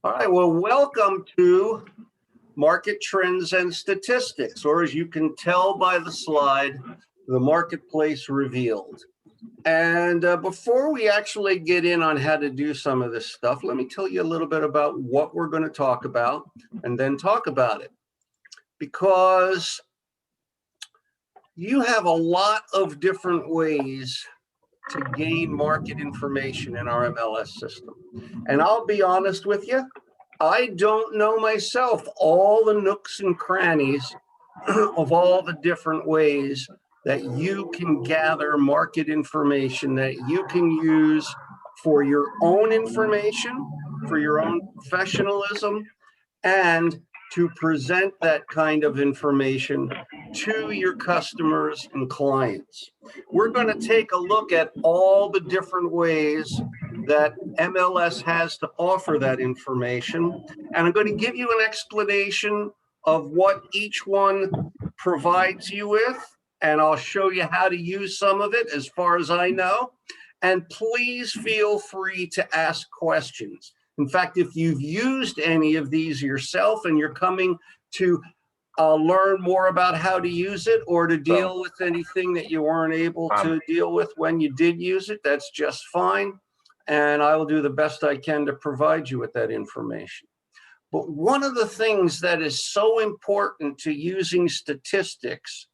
All right, well, welcome to Market Trends and Statistics, or as you can tell by the slide, the Marketplace RE-vealed. And before we actually get in on how to do some of this stuff, let me tell you a little bit about what we're going to talk about and then talk about it. Because you have a lot of different ways to gain market information in our MLS system. And I'll be honest with you, I don't know myself all the nooks and crannies of all the different ways that you can gather market information that you can use for your own information, for your own professionalism, and to present that kind of information to your customers and clients. We're going to take a look at all the different ways that MLS has to offer that information, and I'm going to give you an explanation of what each one provides you with, and I'll show you how to use some of it as far as I know. And please feel free to ask questions. In fact, if you've used any of these yourself and you're coming to learn more about how to use it or to deal with anything that you weren't able to deal with when you did use it, that's just fine. And I will do the best I can to provide you with that information. But one of the things that is so important to using statistics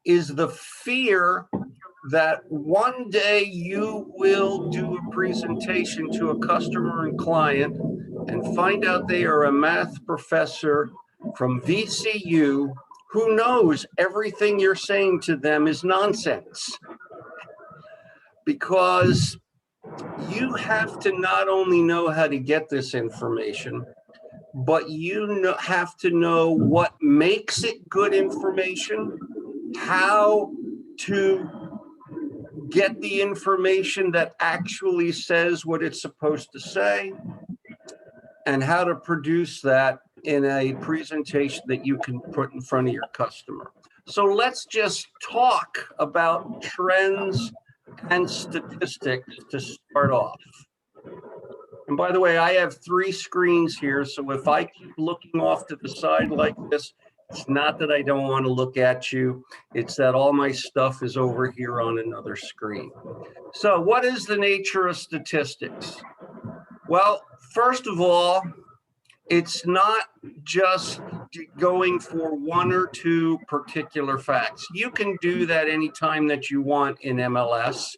is the fear that one day you will do a presentation to a customer and client and find out they are a math professor from VCU who knows everything you're saying to them is nonsense. Because you have to not only know how to get this information, but you have to know what makes it good information, how to get the information that actually says what it's supposed to say, and how to produce that in a presentation that you can put in front of your customer. So let's just talk about trends and statistics to start off. And by the way, I have 3 screens here, so if I keep looking off to the side like this, it's not that I don't want to look at you, it's that all my stuff is over here on another screen. So what is the nature of statistics? Well, first of all, it's not just going for 1 or 2 particular facts. You can do that anytime that you want in MLS,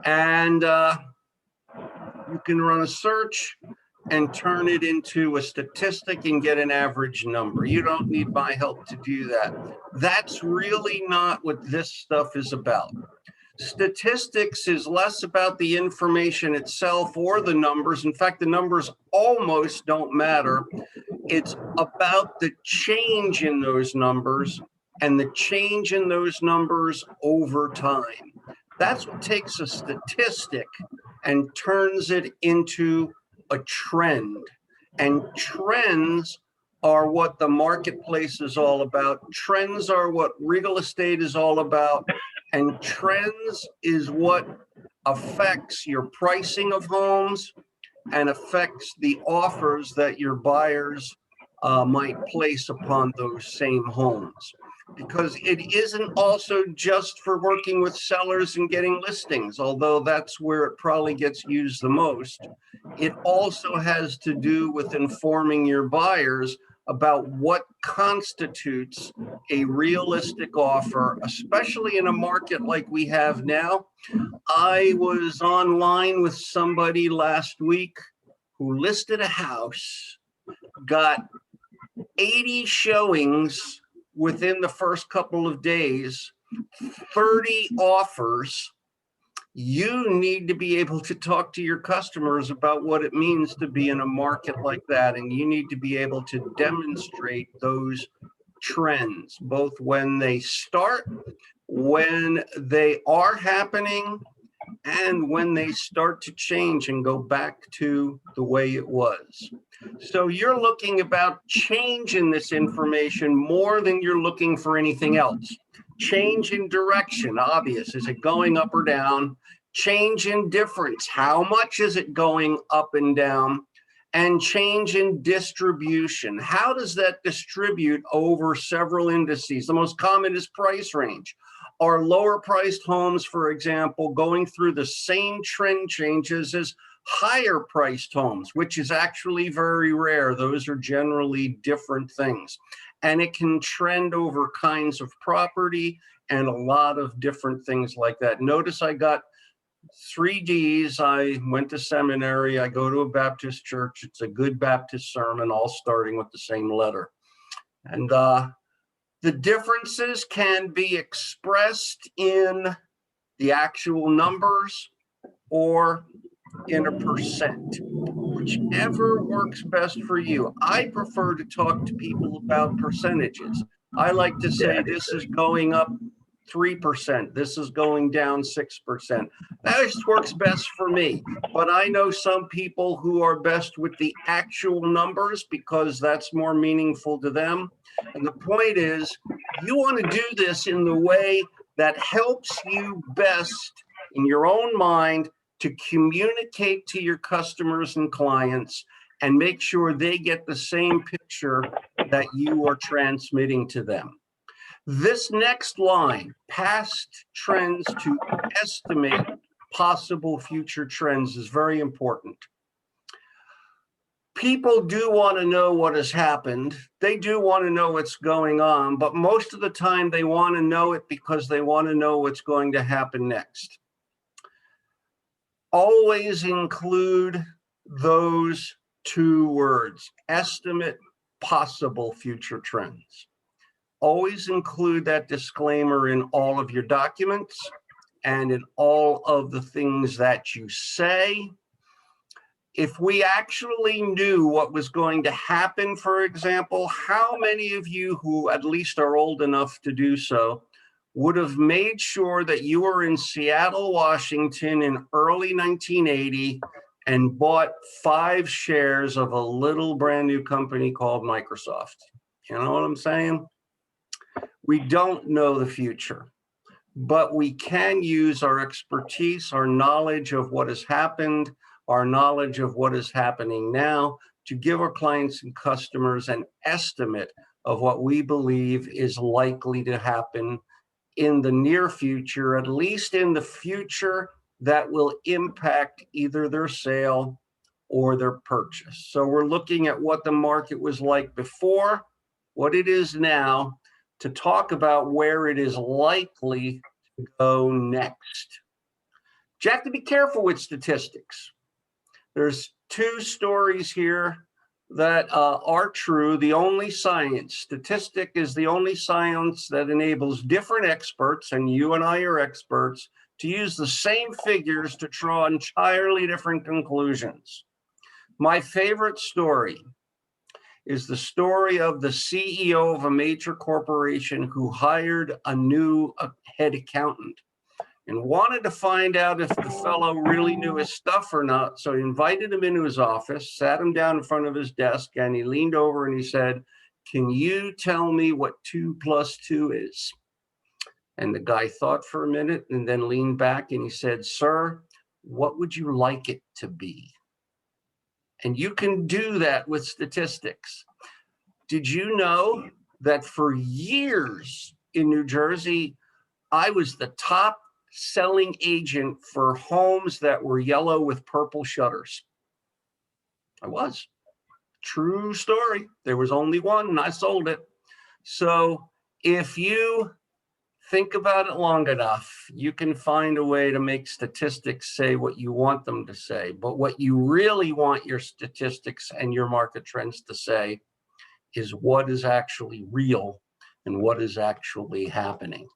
and you can run a search and turn it into a statistic and get an average number. You don't need my help to do that. That's really not what this stuff is about. Statistics is less about the information itself or the numbers. In fact, the numbers almost don't matter. It's about the change in those numbers and the change in those numbers over time. That's what takes a statistic and turns it into a trend. And trends are what the marketplace is all about. Trends are what real estate is all about. And trends is what affects your pricing of homes and affects the offers that your buyers might place upon those same homes. Because it isn't also just for working with sellers and getting listings, although that's where it probably gets used the most. It also has to do with informing your buyers about what constitutes a realistic offer, especially in a market like we have now. I was online with somebody last week who listed a house, got 80 showings within the first couple of days, 30 offers. You need to be able to talk to your customers about what it means to be in a market like that. And you need to be able to demonstrate those trends, both when they start, when they are happening, and when they start to change and go back to the way it was. So you're looking about change in this information more than you're looking for anything else. Change in direction, obvious. Is it going up or down? Change in difference. How much is it going up and down? and change in distribution. How does that distribute over several indices? The most common is price range. Are lower priced homes, for example, going through the same trend changes as higher priced homes, which is actually very rare? Those are generally different things. And it can trend over kinds of property and a lot of different things like that. Notice I got 3 Ds. I went to seminary. I go to a Baptist church. It's a good Baptist sermon, all starting with the same letter. And the differences can be expressed in the actual numbers or in a percent, whichever works best for you. I prefer to talk to people about percentages. I like to say this is going up 3%, this is going down 6%. That just works best for me. But I know some people who are best with the actual numbers because that's more meaningful to them. And the point is, you want to do this in the way that helps you best in your own mind to communicate to your customers and clients and make sure they get the same picture that you are transmitting to them. This next line, past trends to estimate possible future trends, is very important. People do want to know what has happened. They do want to know what's going on, but most of the time they want to know it because they want to know what's going to happen next. Always include those 2 words, estimate possible future trends. Always include that disclaimer in all of your documents and in all of the things that you say. If we actually knew what was going to happen, for example, how many of you who at least are old enough to do so would have made sure that you were in Seattle, Washington in early 1980 and bought 5 shares of a little brand new company called Microsoft? You know what I'm saying? We don't know the future, but we can use our expertise, our knowledge of what has happened, our knowledge of what is happening now to give our clients and customers an estimate of what we believe is likely to happen in the near future, at least in the future that will impact either their sale or their purchase. So we're looking at what the market was like before, what it is now, to talk about where it is likely to go next. You have to be careful with statistics. There's 2 stories here that are true. The only science, statistic is the only science that enables different experts, and you and I are experts, to use the same figures to draw entirely different conclusions. My favorite story is the story of the CEO of a major corporation who hired a new head accountant and wanted to find out if the fellow really knew his stuff or not. So he invited him into his office, sat him down in front of his desk, and he leaned over and he said, "Can you tell me what 2 + 2 is?" And the guy thought for a minute and then leaned back and he said, "Sir, what would you like it to be?" And you can do that with statistics. Did you know that for years in New Jersey, I was the top selling agent for homes that were yellow with purple shutters? I was. True story. There was only one and I sold it. So if you think about it long enough, you can find a way to make statistics say what you want them to say. But what you really want your statistics and your market trends to say is what is actually real and what is actually happening.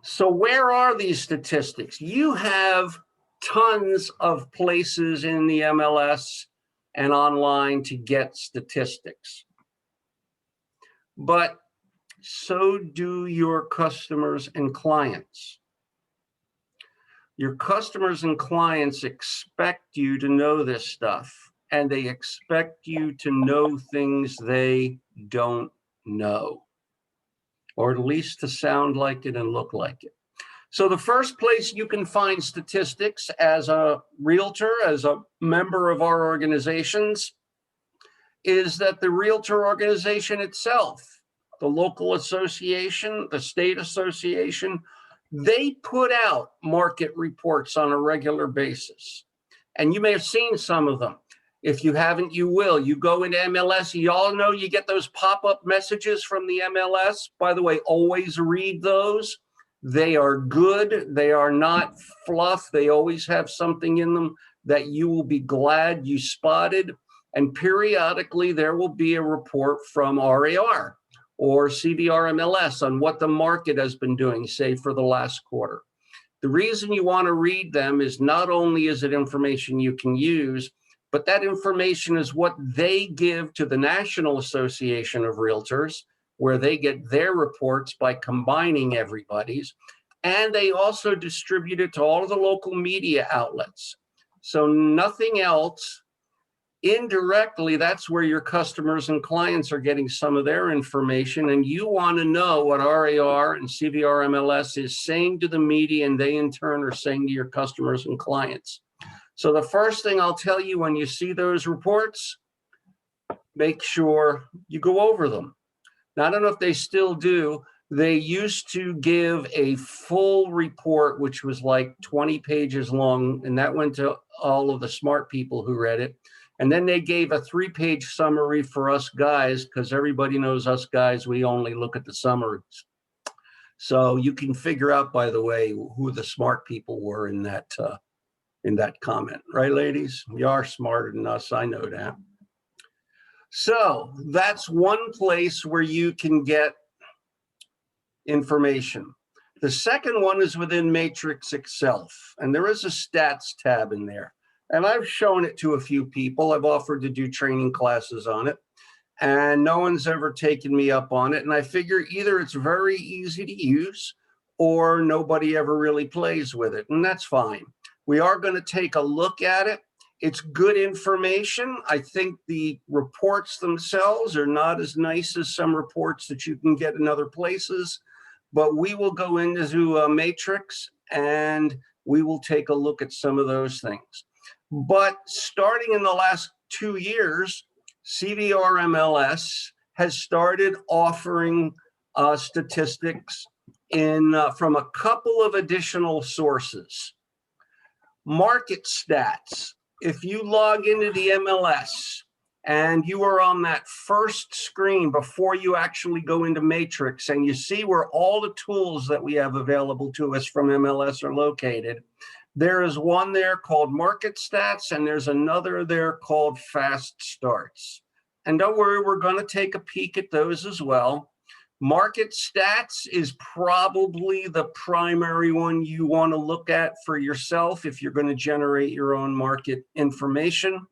So where are these statistics? You have tons of places in the MLS and online to get statistics. But so do your customers and clients. Your customers and clients expect you to know this stuff, and they expect you to know things they don't know, or at least to sound like it and look like it. So the first place you can find statistics as a realtor, as a member of our organizations, is that the realtor organization itself, the local association, the state association, they put out market reports on a regular basis. And you may have seen some of them. If you haven't, you will. You go into MLS, you all know you get those pop-up messages from the MLS. By the way, always read those. They are good. They are not fluff. They always have something in them that you will be glad you spotted. And periodically, there will be a report from RAR or CVR MLS on what the market has been doing, say, for the last quarter. The reason you want to read them is not only is it information you can use, but that information is what they give to the National Association of Realtors, where they get their reports by combining everybody's. And they also distribute it to all of the local media outlets. So nothing else. Indirectly, that's where your customers and clients are getting some of their information, and you want to know what RAR and CVR MLS is saying to the media, and they in turn are saying to your customers and clients. So the first thing I'll tell you when you see those reports, make sure you go over them. Now, I don't know if they still do. They used to give a full report, which was like 20 pages long, and that went to all of the smart people who read it. And then they gave a 3-page summary for us guys, because everybody knows us guys, we only look at the summaries. So you can figure out, by the way, who the smart people were in that comment. Right, ladies? You are smarter than us. I know that. So that's one place where you can get information. The second one is within Matrix itself. And there is a stats tab in there. And I've shown it to a few people. I've offered to do training classes on it, and no one's ever taken me up on it. And I figure either it's very easy to use or nobody ever really plays with it, and that's fine. We are going to take a look at it. It's good information. I think the reports themselves are not as nice as some reports that you can get in other places, but we will go into Matrix and we will take a look at some of those things. But starting in the last 2 years, CVR MLS has started offering statistics from a couple of additional sources. Market stats. If you log into the MLS and you are on that first screen before you actually go into Matrix and you see where all the tools that we have available to us from MLS are located, there is one there called Market Stats, and there's another there called Fast Starts. And don't worry, we're going to take a peek at those as well. Market Stats is probably the primary one you want to look at for yourself if you're going to generate your own market information.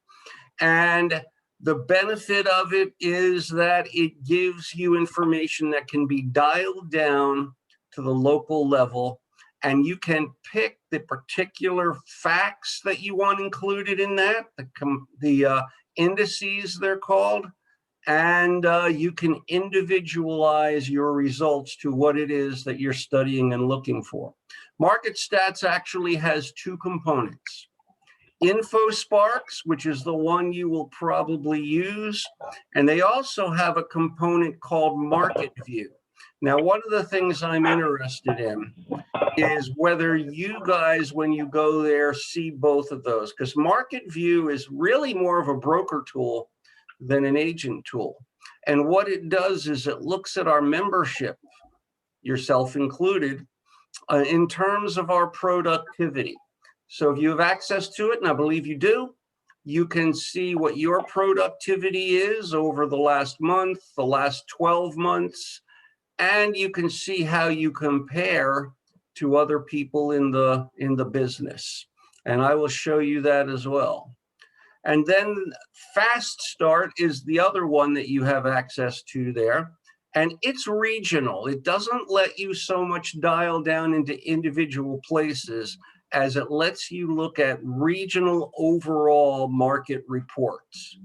And the benefit of it is that it gives you information that can be dialed down to the local level, and you can pick the particular facts that you want included in that, the indices they're called, and you can individualize your results to what it is that you're studying and looking for. Market Stats actually has 2 components. InfoSparks, which is the one you will probably use, and they also have a component called Market View. Now, one of the things I'm interested in is whether you guys, when you go there, see both of those, because Market View is really more of a broker tool than an agent tool. And what it does is it looks at our membership, yourself included, in terms of our productivity. So if you have access to it, and I believe you do, you can see what your productivity is over the last month, the last 12 months, and you can see how you compare to other people in the business. And I will show you that as well. And then Fast Start is the other one that you have access to there. And it's regional. It doesn't let you so much dial down into individual places as it lets you look at regional overall market reports.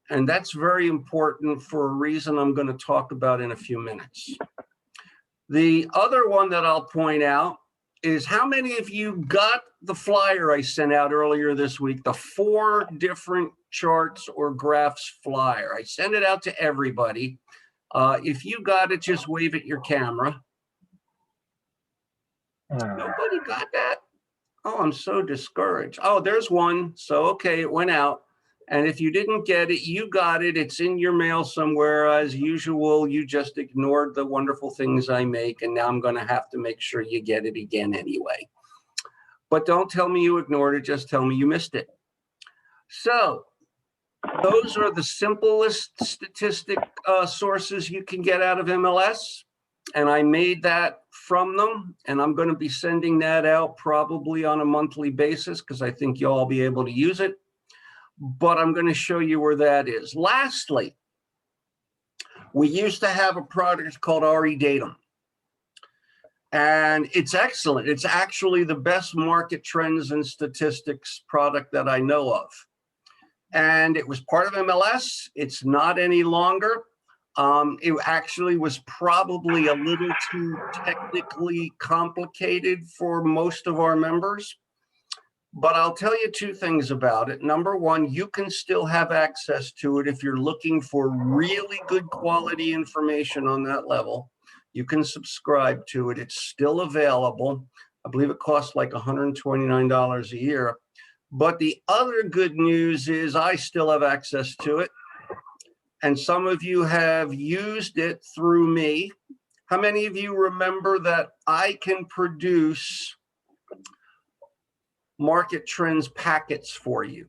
And that's very important for a reason I'm going to talk about in a few minutes. The other one that I'll point out is how many of you got the flyer I sent out earlier this week, the 4 different charts or graphs flyer? I sent it out to everybody. If you got it, just wave at your camera. Nobody got that? Oh, I'm so discouraged. Oh, there's one. So, okay, it went out. And if you didn't get it, you got it. It's in your mail somewhere. As usual, you just ignored the wonderful things I make. And now I'm going to have to make sure you get it again anyway. But don't tell me you ignored it. Just tell me you missed it. So those are the simplest statistic sources you can get out of MLS. And I made that from them. And I'm going to be sending that out probably on a monthly basis because I think you'll all be able to use it. But I'm going to show you where that is. Lastly, we used to have a product called RE-Datum. And it's excellent. It's actually the best market trends and statistics product that I know of. And it was part of MLS. It's not any longer. It actually was probably a little too technically complicated for most of our members. But I'll tell you 2 things about it. Number one, you can still have access to it if you're looking for really good quality information on that level. You can subscribe to it. It's still available. I believe it costs like $129 a year. But the other good news is I still have access to it. And some of you have used it through me. How many of you remember that I can produce market trends packets for you?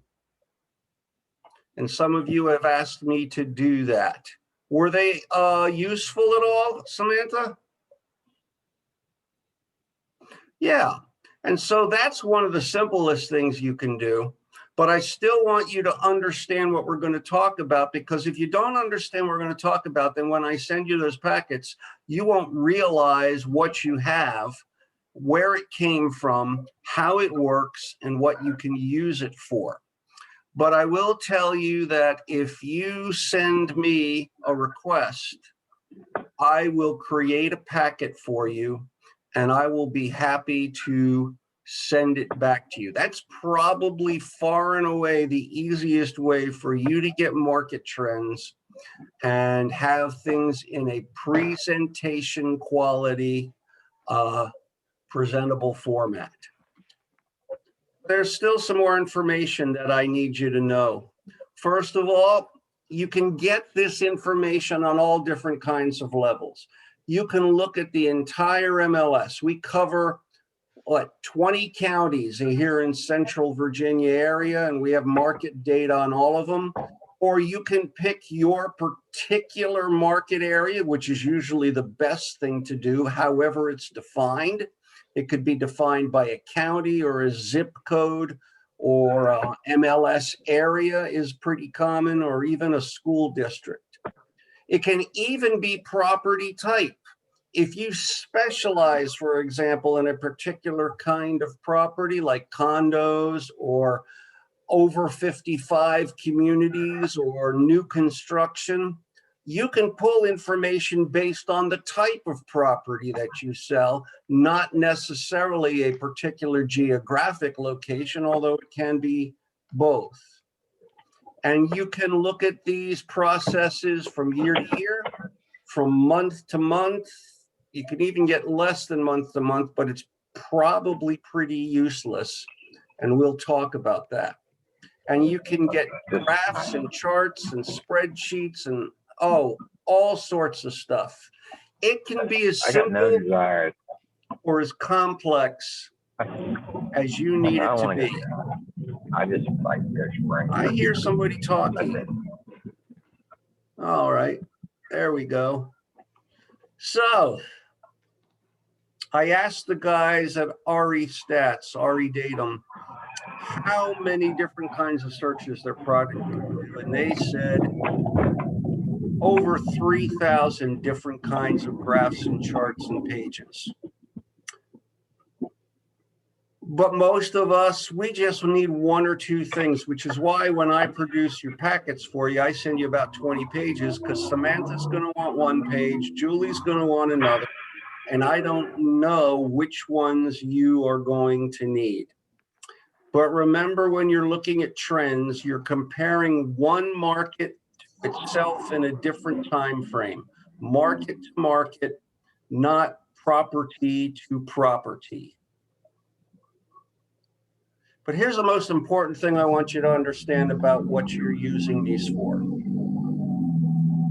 And some of you have asked me to do that. Were they useful at all, Samantha? Yeah. And so that's one of the simplest things you can do. But I still want you to understand what we're going to talk about, because if you don't understand what we're going to talk about, then when I send you those packets, you won't realize what you have, where it came from, how it works, and what you can use it for. But I will tell you that if you send me a request, I will create a packet for you, and I will be happy to send it back to you. That's probably far and away the easiest way for you to get market trends and have things in a presentation quality, presentable format. There's still some more information that I need you to know. First of all, you can get this information on all different kinds of levels. You can look at the entire MLS. We cover 20 counties here in Central Virginia area, and we have market data on all of them. Or you can pick your particular market area, which is usually the best thing to do, however it's defined. It could be defined by a county or a zip code, or MLS area is pretty common, or even a school district. It can even be property type. If you specialize, for example, in a particular kind of property like condos or over 55 communities or new construction, you can pull information based on the type of property that you sell, not necessarily a particular geographic location, although it can be both. And you can look at these processes from year to year, from month to month. You can even get less than month to month, but it's probably pretty useless. And we'll talk about that. And you can get graphs and charts and spreadsheets and all sorts of stuff. It can be as simple or as complex as you need it to be. I just like their spring. I hear somebody talking. All right, there we go. So I asked the guys at RE-Stats, RE-Datum, how many different kinds of searches their product can do, and they said over 3,000 different kinds of graphs and charts and pages. But most of us, we just need 1 or 2 things, which is why when I produce your packets for you, I send you about 20 pages, because Samantha's going to want 1 page, Julie's going to want another, and I don't know which ones you are going to need. But remember, when you're looking at trends, you're comparing one market itself in a different time frame, market to market, not property to property. But here's the most important thing I want you to understand about what you're using these for.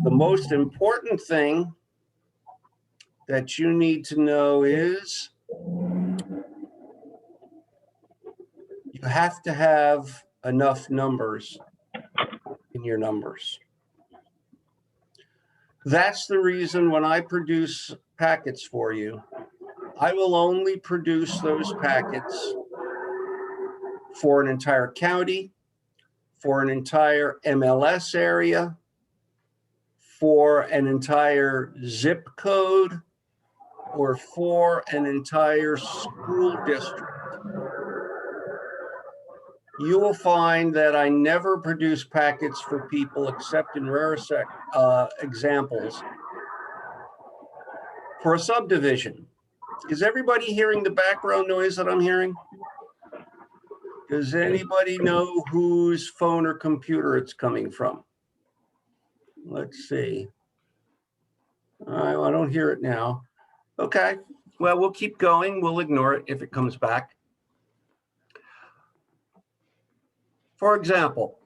The most important thing that you need to know is you have to have enough numbers in your numbers. That's the reason when I produce packets for you, I will only produce those packets for an entire county, for an entire MLS area, for an entire zip code, or for an entire school district. You will find that I never produce packets for people except in rare examples for a subdivision. Is everybody hearing the background noise that I'm hearing? Does anybody know whose phone or computer it's coming from? Let's see. I don't hear it now. Okay, well, we'll keep going. We'll ignore it if it comes back. For example,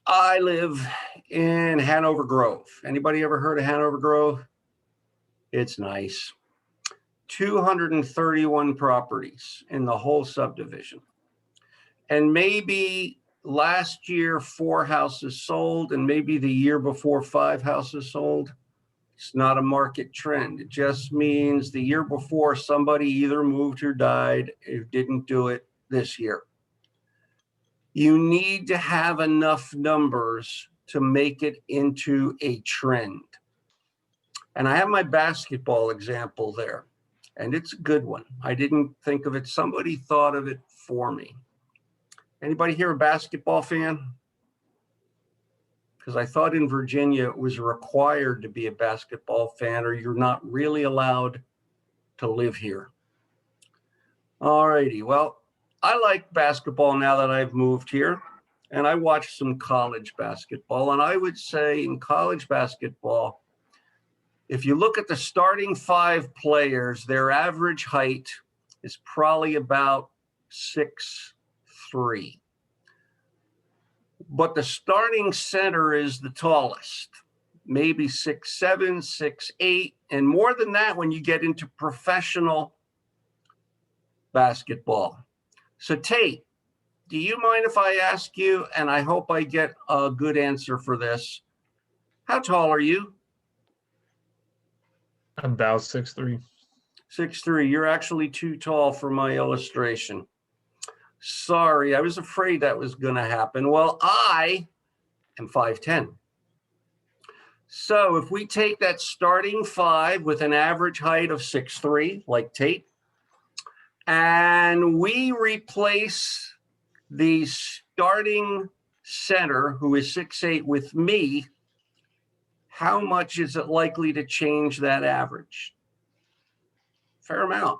I live in Hanover Grove. Anybody ever heard of Hanover Grove? It's nice. 231 properties in the whole subdivision. And maybe last year, 4 houses sold, and maybe the year before, 5 houses sold. It's not a market trend. It just means the year before somebody either moved or died or didn't do it this year. You need to have enough numbers to make it into a trend. And I have my basketball example there, and it's a good one. I didn't think of it. Somebody thought of it for me. Anybody here a basketball fan? Because I thought in Virginia it was required to be a basketball fan, or you're not really allowed to live here. All righty, well, I like basketball now that I've moved here, and I watched some college basketball, and I would say in college basketball, if you look at the starting 5 players, their average height is probably about 6'3". But the starting center is the tallest, maybe 6'7", 6'8", and more than that when you get into professional basketball. So Tate, do you mind if I ask you, and I hope I get a good answer for this, how tall are you? About 6'3". 6'3". You're actually too tall for my illustration. Sorry, I was afraid that was going to happen. Well, I am 5'10". So if we take that starting 5 with an average height of 6'3", like Tate, and we replace the starting center, who is 6'8", with me, how much is it likely to change that average? Fair amount.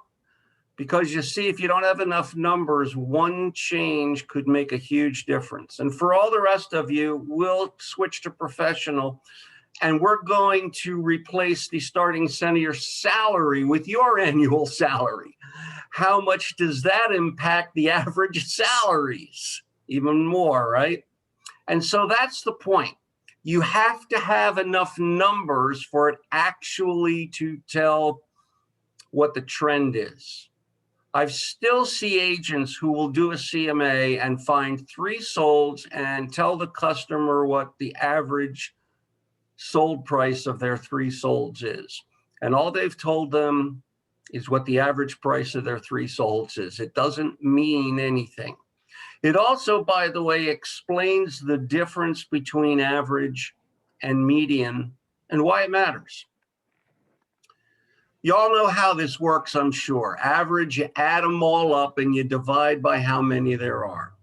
Because you see, if you don't have enough numbers, one change could make a huge difference. And for all the rest of you, we'll switch to professional, and we're going to replace the starting center salary with your annual salary. How much does that impact the average salaries? Even more, right? And so that's the point. You have to have enough numbers for it actually to tell what the trend is. I still see agents who will do a CMA and find 3 solds and tell the customer what the average sold price of their 3 solds is. And all they've told them is what the average price of their 3 solds is. It doesn't mean anything. It also, by the way, explains the difference between average and median and why it matters. You all know how this works, I'm sure. Average, you add them all up and you divide by how many there are.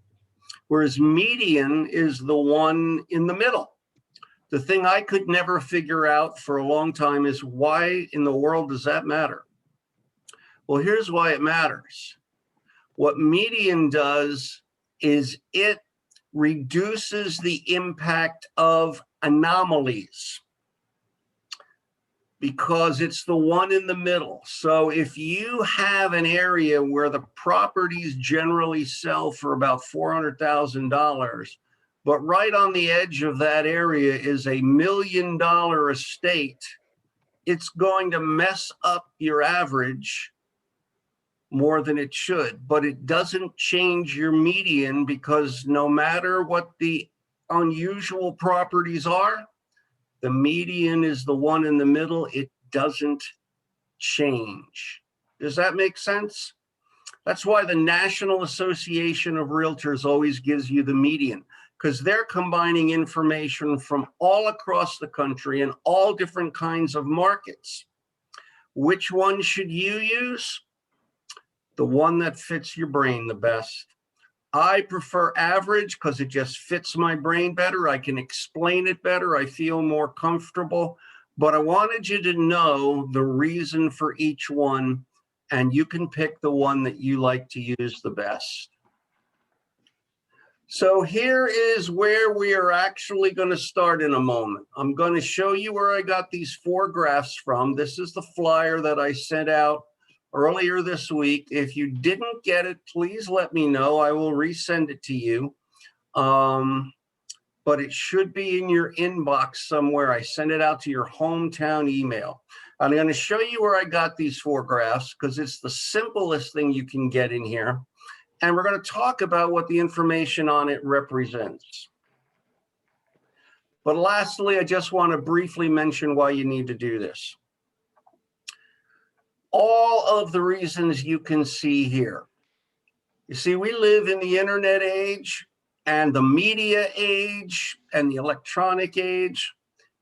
Whereas median is the one in the middle. The thing I could never figure out for a long time is why in the world does that matter? Well, here's why it matters. What median does is it reduces the impact of anomalies because it's the one in the middle. So if you have an area where the properties generally sell for about $400,000, but right on the edge of that area is $1 million estate, it's going to mess up your average more than it should, but it doesn't change your median, because no matter what the unusual properties are, the median is the one in the middle. It doesn't change. Does that make sense? That's why the National Association of Realtors always gives you the median, because they're combining information from all across the country and all different kinds of markets. Which one should you use? The one that fits your brain the best. I prefer average because it just fits my brain better. I can explain it better. I feel more comfortable. But I wanted you to know the reason for each one, and you can pick the one that you like to use the best. So here is where we are actually going to start in a moment. I'm going to show you where I got these 4 graphs from. This is the flyer that I sent out earlier this week. If you didn't get it, please let me know. I will resend it to you. But it should be in your inbox somewhere. I sent it out to your hometown email. I'm going to show you where I got these 4 graphs because it's the simplest thing you can get in here. And we're going to talk about what the information on it represents. But lastly, I just want to briefly mention why you need to do this. All of the reasons you can see here. You see, we live in the internet age and the media age and the electronic age.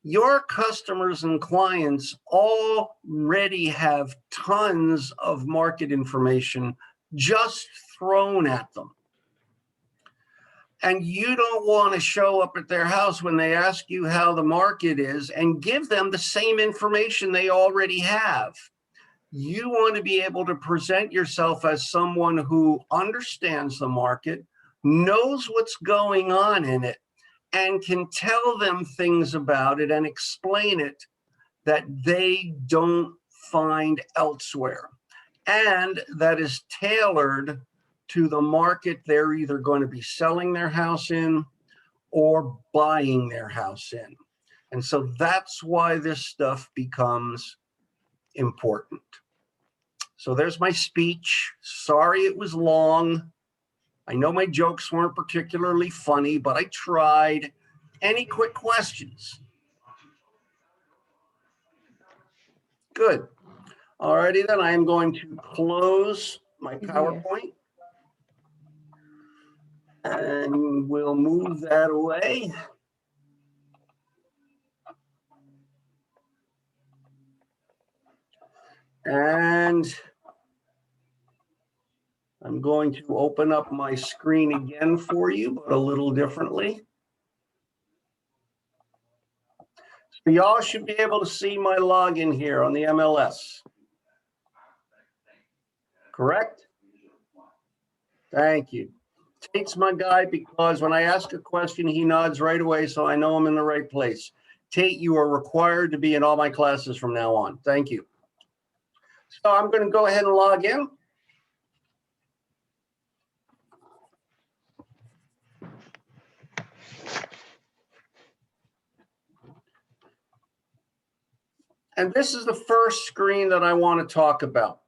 Your customers and clients already have tons of market information just thrown at them. And you don't want to show up at their house when they ask you how the market is and give them the same information they already have. You want to be able to present yourself as someone who understands the market, knows what's going on in it, and can tell them things about it and explain it that they don't find elsewhere, and that is tailored to the market they're either going to be selling their house in or buying their house in. And so that's why this stuff becomes important. So there's my speech. Sorry it was long. I know my jokes weren't particularly funny, but I tried. Any quick questions? Good. Alrighty then, I am going to close my PowerPoint. And we'll move that away. And I'm going to open up my screen again for you, but a little differently. So y'all should be able to see my login here on the MLS. Correct? Thank you. Tate's my guy because when I ask a question, he nods right away, so I know I'm in the right place. Tate, you are required to be in all my classes from now on. Thank you. So I'm going to go ahead and log in. And this is the first screen that I want to talk about.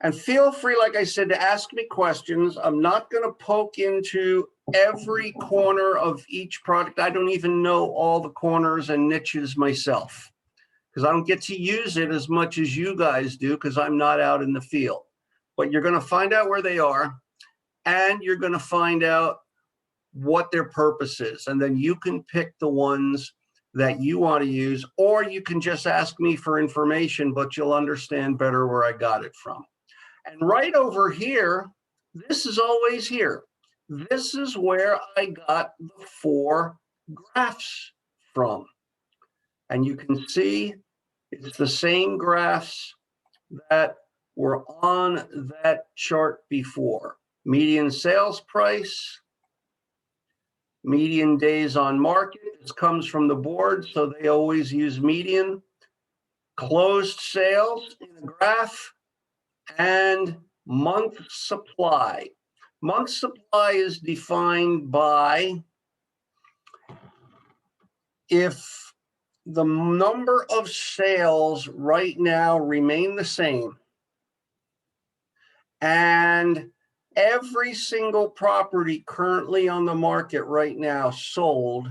And feel free, like I said, to ask me questions. I'm not going to poke into every corner of each product. I don't even know all the corners and niches myself because I don't get to use it as much as you guys do because I'm not out in the field. But you're going to find out where they are, and you're going to find out what their purpose is. And then you can pick the ones that you want to use, or you can just ask me for information, but you'll understand better where I got it from. And right over here, this is always here. This is where I got the 4 graphs from. And you can see it's the same graphs that were on that chart before. Median sales price, median days on market. This comes from the board, so they always use median. Closed sales in a graph, and month supply. Month supply is defined by if the number of sales right now remain the same, and every single property currently on the market right now sold,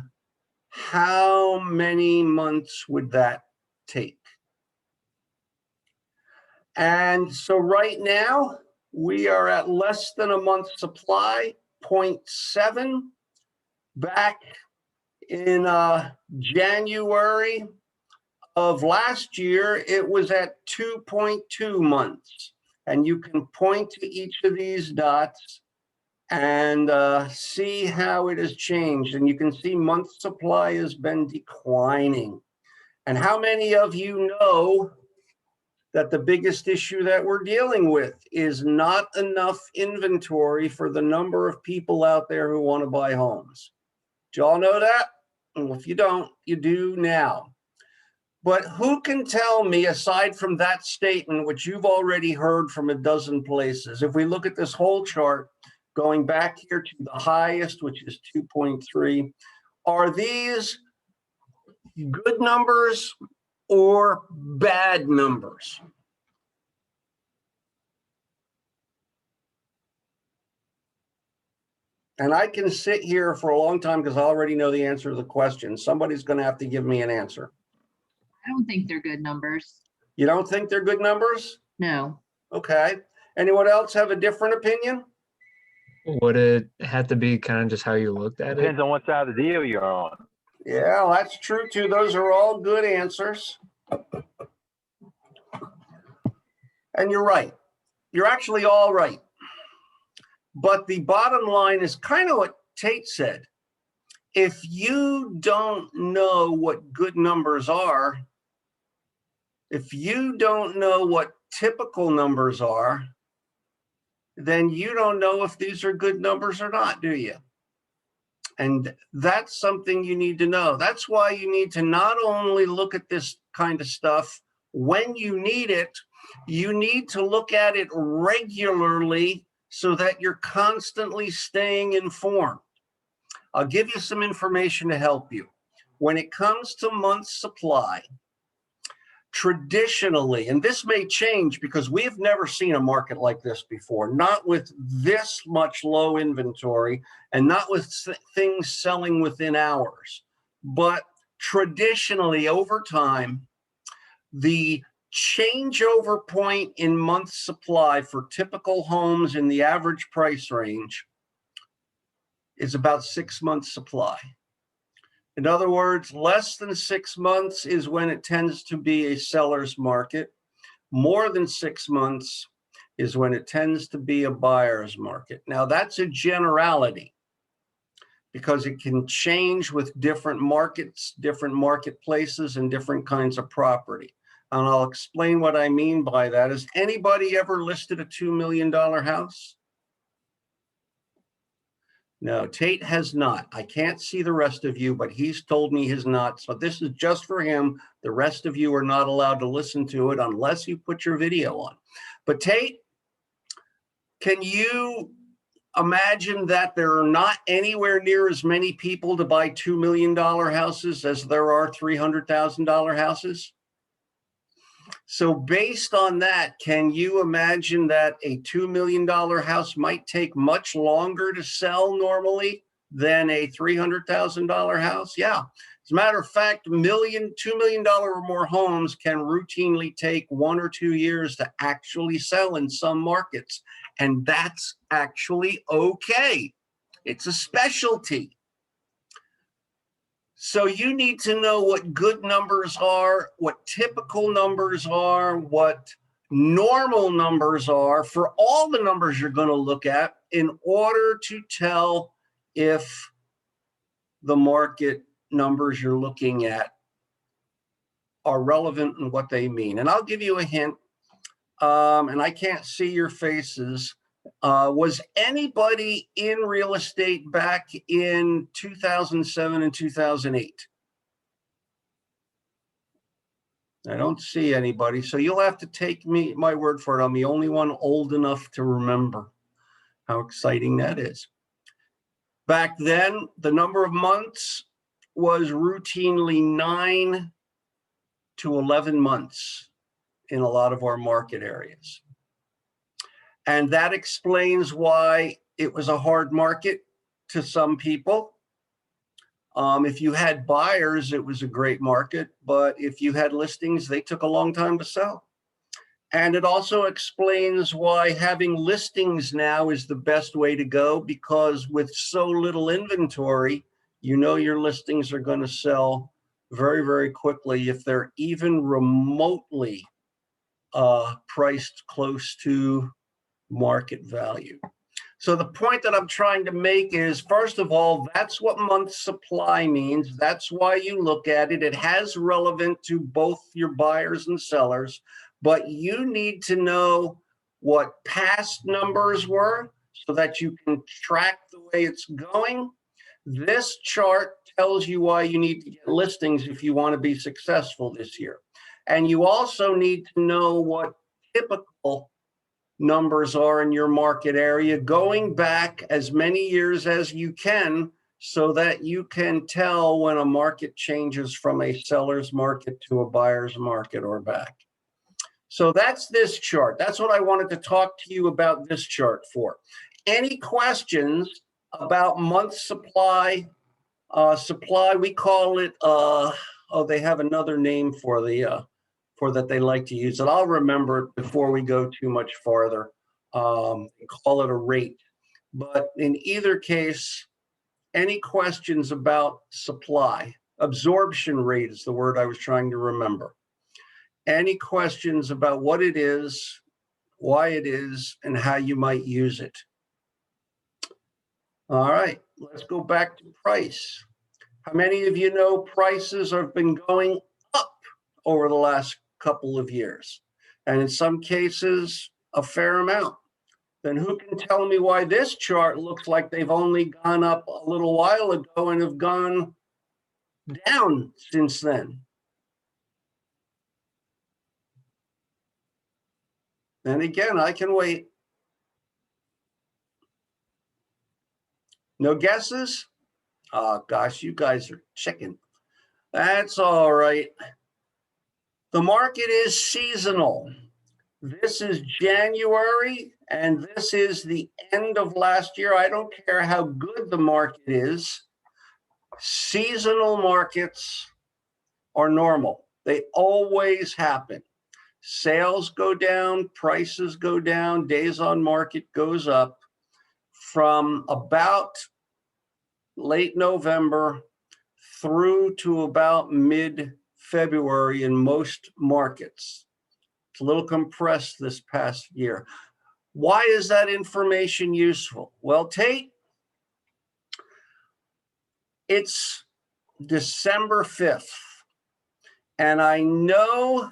how many months would that take? And so right now, we are at less than a month supply, 0.7. Back in January of last year, it was at 2.2 months. And you can point to each of these dots and see how it has changed. And you can see month supply has been declining. And how many of you know that the biggest issue that we're dealing with is not enough inventory for the number of people out there who want to buy homes? Do you all know that? Well, if you don't, you do now. But who can tell me, aside from that statement, which you've already heard from a dozen places, if we look at this whole chart, going back here to the highest, which is 2.3, are these good numbers or bad numbers? And I can sit here for a long time because I already know the answer to the question. Somebody's going to have to give me an answer. I don't think they're good numbers. You don't think they're good numbers? No. Okay. Anyone else have a different opinion? Would it have to be kind of just how you looked at it? Depends on what side of the deal you're on. Yeah, well, that's true too. Those are all good answers. And you're right. You're actually all right. But the bottom line is kind of what Tate said. If you don't know what good numbers are, if you don't know what typical numbers are, then you don't know if these are good numbers or not, do you? And that's something you need to know. That's why you need to not only look at this kind of stuff when you need it, you need to look at it regularly so that you're constantly staying informed. I'll give you some information to help you. When it comes to month supply, traditionally, and this may change because we've never seen a market like this before, not with this much low inventory and not with things selling within hours, but traditionally over time, the changeover point in month supply for typical homes in the average price range is about 6 months supply. In other words, less than 6 months is when it tends to be a seller's market. More than 6 months is when it tends to be a buyer's market. Now, that's a generality because it can change with different markets, different marketplaces, and different kinds of property. And I'll explain what I mean by that. Has anybody ever listed a $2 million house? No, Tate has not. I can't see the rest of you, but he's told me he's not. So this is just for him. The rest of you are not allowed to listen to it unless you put your video on. But Tate, can you imagine that there are not anywhere near as many people to buy $2 million houses as there are $300,000 houses? So based on that, can you imagine that a $2 million house might take much longer to sell normally than a $300,000 house? Yeah. As a matter of fact, $2 million or more homes can routinely take 1 or 2 years to actually sell in some markets. And that's actually okay. It's a specialty. So you need to know what good numbers are, what typical numbers are, what normal numbers are for all the numbers you're going to look at in order to tell if the market numbers you're looking at are relevant and what they mean. And I'll give you a hint. and I can't see your faces. Was anybody in real estate back in 2007 and 2008? I don't see anybody, so you'll have to take my word for it. I'm the only one old enough to remember. How exciting that is. Back then, the number of months was routinely 9 to 11 months in a lot of our market areas. And that explains why it was a hard market to some people. If you had buyers, it was a great market, but if you had listings, they took a long time to sell. And it also explains why having listings now is the best way to go, because with so little inventory, you know your listings are going to sell very, very quickly if they're even remotely priced close to market value. So the point that I'm trying to make is, first of all, that's what month supply means. That's why you look at it. It has relevant to both your buyers and sellers, but you need to know what past numbers were so that you can track the way it's going. This chart tells you why you need to get listings if you want to be successful this year. And you also need to know what typical numbers are in your market area, going back as many years as you can, so that you can tell when a market changes from a seller's market to a buyer's market or back. So that's this chart. That's what I wanted to talk to you about this chart for. Any questions about month supply? We call it, they have another name for that they like to use it. I'll remember it before we go too much farther. Call it a rate. But in either case, any questions about supply? Absorption rate is the word I was trying to remember. Any questions about what it is, why it is, and how you might use it? All right, let's go back to price. How many of you know prices have been going up over the last couple of years? And in some cases, a fair amount. Then who can tell me why this chart looks like they've only gone up a little while ago and have gone down since then? And again, I can wait. No guesses? Oh, gosh, you guys are chicken. That's all right. The market is seasonal. This is January, and this is the end of last year. I don't care how good the market is. Seasonal markets are normal. They always happen. Sales go down, prices go down, days on market goes up from about late November through to about mid-February in most markets. It's a little compressed this past year. Why is that information useful? Well, Tate, it's December 5th, and I know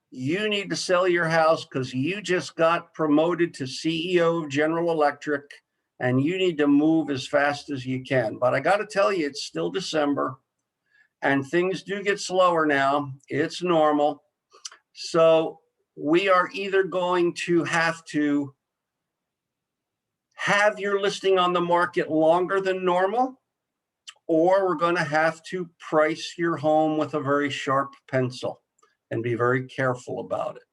you need to sell your house because you just got promoted to CEO of General Electric, and you need to move as fast as you can. But I got to tell you, it's still December, and things do get slower now. It's normal. So we are either going to have your listing on the market longer than normal, or we're going to have to price your home with a very sharp pencil and be very careful about it.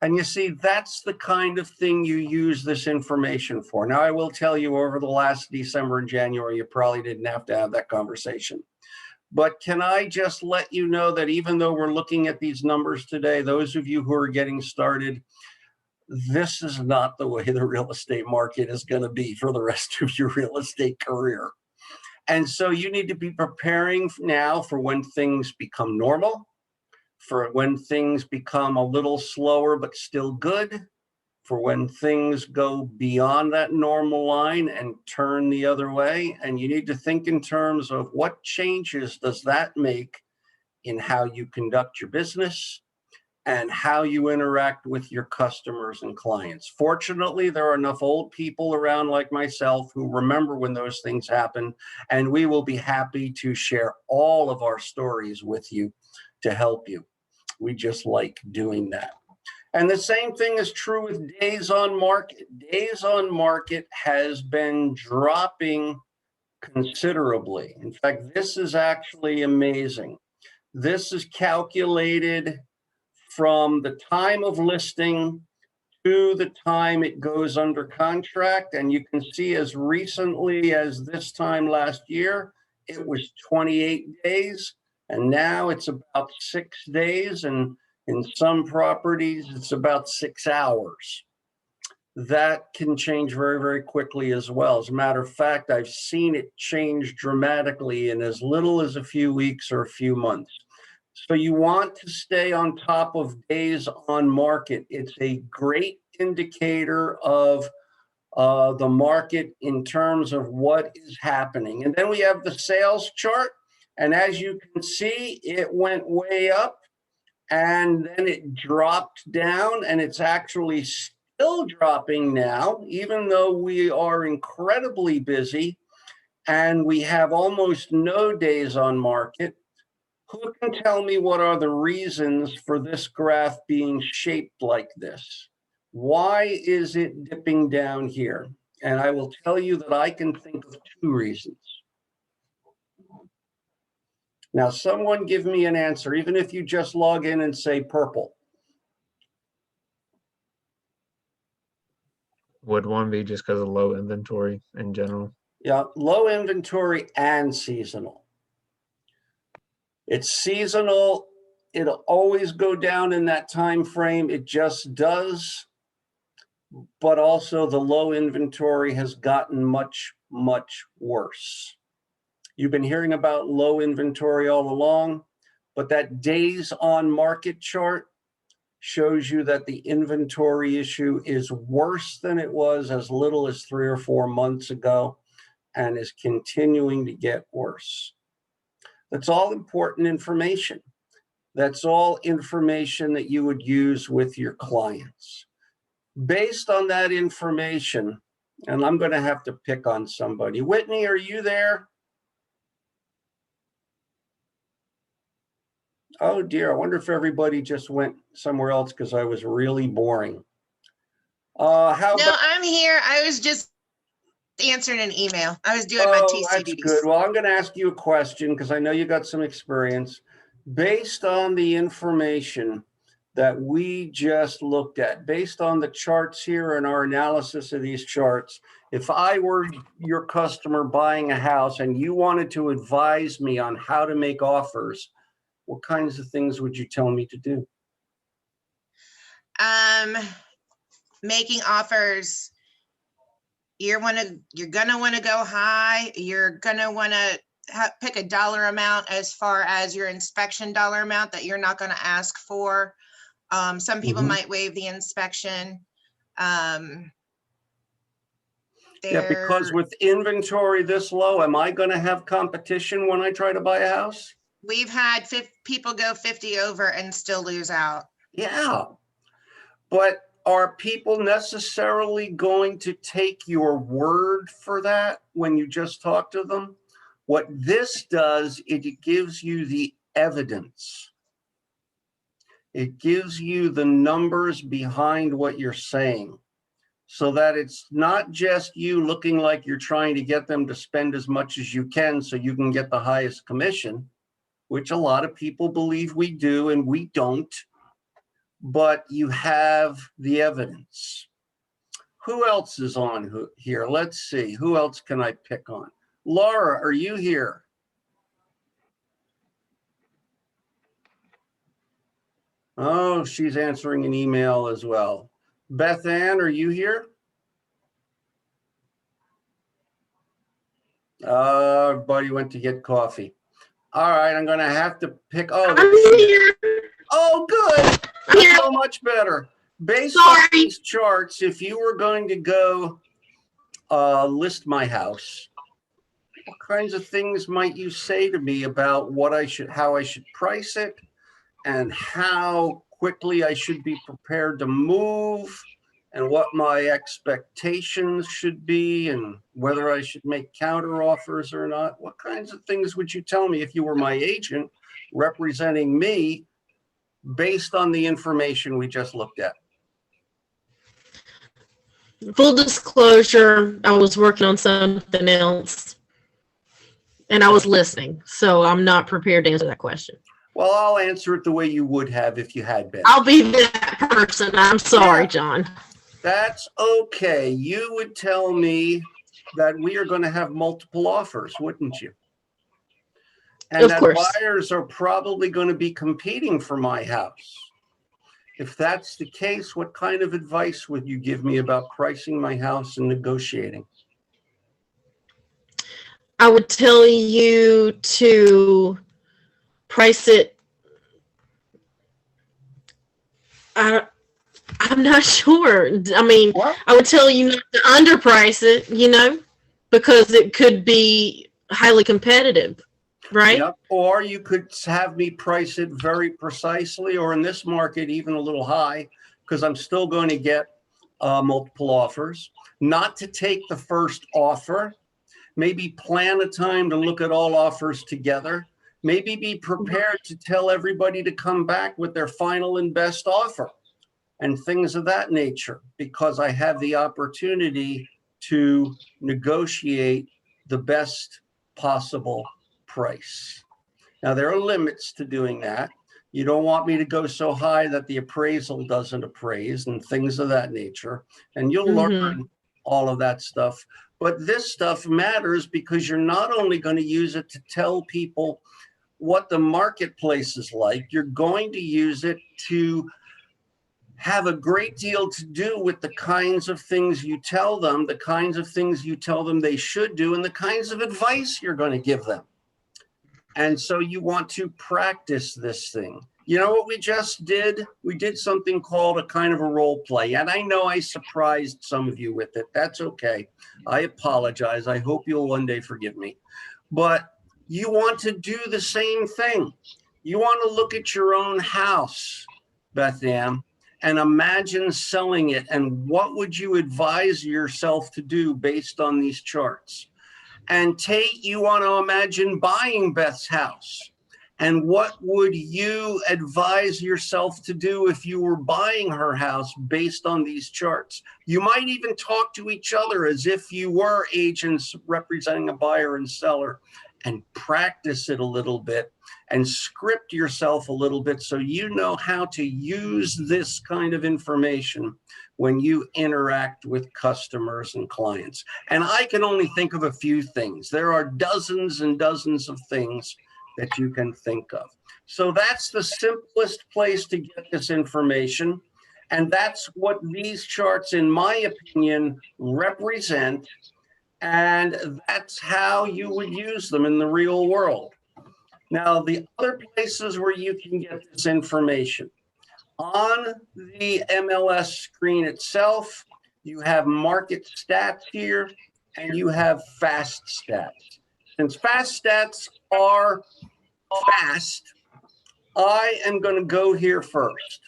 And you see, that's the kind of thing you use this information for. Now, I will tell you, over the last December and January, you probably didn't have to have that conversation. But can I just let you know that even though we're looking at these numbers today, those of you who are getting started, this is not the way the real estate market is going to be for the rest of your real estate career. And so you need to be preparing now for when things become normal, for when things become a little slower but still good, for when things go beyond that normal line and turn the other way. And you need to think in terms of what changes does that make in how you conduct your business, and how you interact with your customers and clients. Fortunately, there are enough old people around like myself who remember when those things happen, and we will be happy to share all of our stories with you to help you. We just like doing that. And the same thing is true with days on market. Days on market has been dropping considerably. In fact, this is actually amazing. This is calculated from the time of listing to the time it goes under contract. And you can see as recently as this time last year, it was 28 days. And now it's about 6 days. And in some properties, it's about 6 hours. That can change very, very quickly as well. As a matter of fact, I've seen it change dramatically in as little as a few weeks or a few months. So you want to stay on top of days on market. It's a great indicator of the market in terms of what is happening. And then we have the sales chart. And as you can see, it went way up and then it dropped down, and it's actually still dropping now, even though we are incredibly busy and we have almost no days on market. Who can tell me what are the reasons for this graph being shaped like this? Why is it dipping down here? And I will tell you that I can think of 2 reasons. Now, someone give me an answer, even if you just log in and say purple. Would one be just because of low inventory in general? Yeah, low inventory and seasonal. It's seasonal. It'll always go down in that time frame. It just does. But also the low inventory has gotten much, much worse. You've been hearing about low inventory all along, but that days on market chart shows you that the inventory issue is worse than it was as little as 3 or 4 months ago and is continuing to get worse. That's all important information. That's all information that you would use with your clients. Based on that information, and I'm going to have to pick on somebody. Whitney, are you there? Oh dear, I wonder if everybody just went somewhere else because I was really boring. No, I'm here. I was just answering an email. I was doing my TC that's duties. good. Well, I'm going to ask you a question because I know you got some experience. Based on the information that we just looked at, based on the charts here and our analysis of these charts, if I were your customer buying a house and you wanted to advise me on how to make offers, what kinds of things would you tell me to do? Making offers. You're gonna want to go high. You're gonna want to pick a dollar amount as far as your inspection dollar amount that you're not going to ask for. Some people might waive the inspection. Yeah, because with inventory this low, am I going to have competition when I try to buy a house? We've had people go 50 over and still lose out. Yeah, but are people necessarily going to take your word for that when you just talk to them? What this does, it gives you the evidence. It gives you the numbers behind what you're saying so that it's not just you looking like you're trying to get them to spend as much as you can so you can get the highest commission, which a lot of people believe we do and we don't, but you have the evidence. Who else is on here? Let's see. Who else can I pick on? Laura, are you here? Oh, she's answering an email as well. Beth Ann, are you here? Everybody went to get coffee. All right, I'm going to have to pick. Oh, good. That's so much better. Based on these charts, if you were going to go list my house, what kinds of things might you say to me about how I should price it and how quickly I should be prepared to move and what my expectations should be and whether I should make counter offers or not? What kinds of things would you tell me if you were my agent representing me based on the information we just looked at? Full disclosure, I was working on something else and I was listening, so I'm not prepared to answer that question. Well, I'll answer it the way you would have if you had been. I'll be that person. I'm sorry, Yeah. John. That's okay. You would tell me that we are going to have multiple offers, wouldn't you? And Of that course. buyers are probably going to be competing for my house. If that's the case, what kind of advice would you give me about pricing my house and negotiating? I would tell you to price it. I'm not sure. I mean, What? I would tell you not to underprice it, because it could be highly competitive, right? Yep. Or you could have me price it very precisely, or in this market, even a little high, because I'm still going to get multiple offers. Not to take the first offer, maybe plan a time to look at all offers together, maybe be prepared to tell everybody to come back with their final and best offer and things of that nature, because I have the opportunity to negotiate the best possible price. Now, there are limits to doing that. You don't want me to go so high that the appraisal doesn't appraise and things of that nature. And you'll learn all of that stuff. But this stuff matters because you're not only going to use it to tell people what the marketplace is like, you're going to use it to have a great deal to do with the kinds of things you tell them, the kinds of things you tell them they should do, and the kinds of advice you're going to give them. And so you want to practice this thing. You know what we just did? We did something called a kind of a role play. And I know I surprised some of you with it. That's okay. I apologize. I hope you'll one day forgive me. But you want to do the same thing. You want to look at your own house, Beth Ann, and imagine selling it. And what would you advise yourself to do based on these charts? And Tate, you want to imagine buying Beth's house. And what would you advise yourself to do if you were buying her house based on these charts? You might even talk to each other as if you were agents representing a buyer and seller, and practice it a little bit and script yourself a little bit so you know how to use this kind of information when you interact with customers and clients. And I can only think of a few things. There are dozens and dozens of things that you can think of. So that's the simplest place to get this information. And that's what these charts, in my opinion, represent. And that's how you would use them in the real world. Now, the other places where you can get this information, on the MLS screen itself, you have market stats here, and you have fast stats. Since fast stats are fast, I am going to go here first.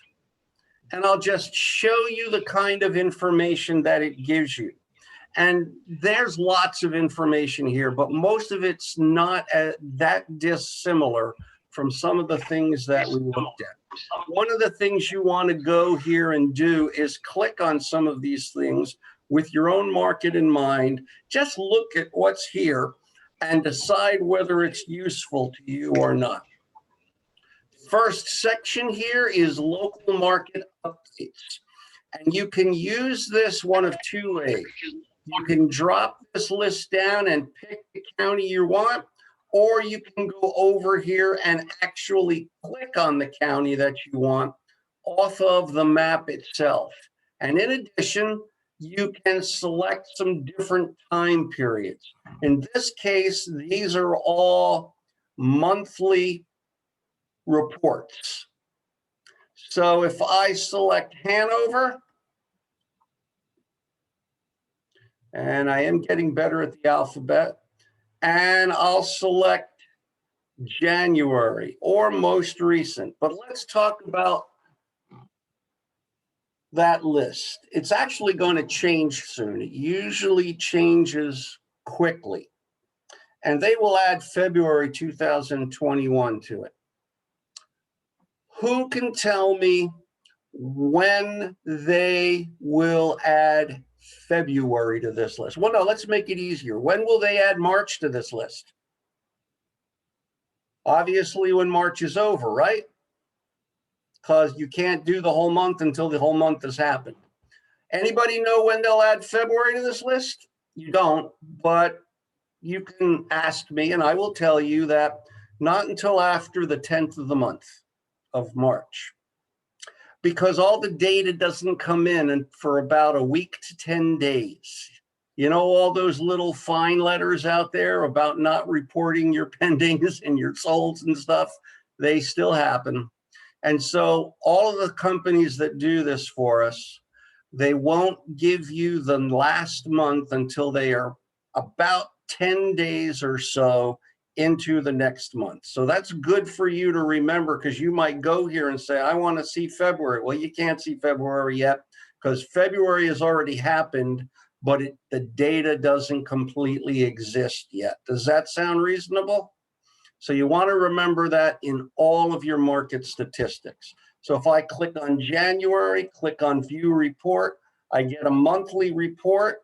And I'll just show you the kind of information that it gives you. And there's lots of information here, but most of it's not that dissimilar from some of the things that we looked at. One of the things you want to go here and do is click on some of these things with your own market in mind. Just look at what's here and decide whether it's useful to you or not. First section here is local market updates. And you can use this one of two ways. You can drop this list down and pick the county you want, or you can go over here and actually click on the county that you want off of the map itself. And in addition, you can select some different time periods. In this case, these are all monthly reports. So if I select Hanover, and I am getting better at the alphabet, and I'll select January or most recent. But let's talk about that list. It's actually going to change soon. It usually changes quickly. And they will add February 2021 to it. Who can tell me when they will add February to this list? Well, no, let's make it easier. When will they add March to this list? Obviously, when March is over, right? Because you can't do the whole month until the whole month has happened. Anybody know when they'll add February to this list? You don't, but you can ask me and I will tell you that not until after the 10th of the month of March, because all the data doesn't come in and for about a week to 10 days. You know, all those little fine letters out there about not reporting your pendings and your solds and stuff, they still happen. And so all of the companies that do this for us, they won't give you the last month until they are about 10 days or so into the next month. So that's good for you to remember, because you might go here and say, I want to see February. Well, you can't see February yet because February has already happened, but the data doesn't completely exist yet. Does that sound reasonable? So you want to remember that in all of your market statistics. So if I click on January, click on View Report, I get a monthly report.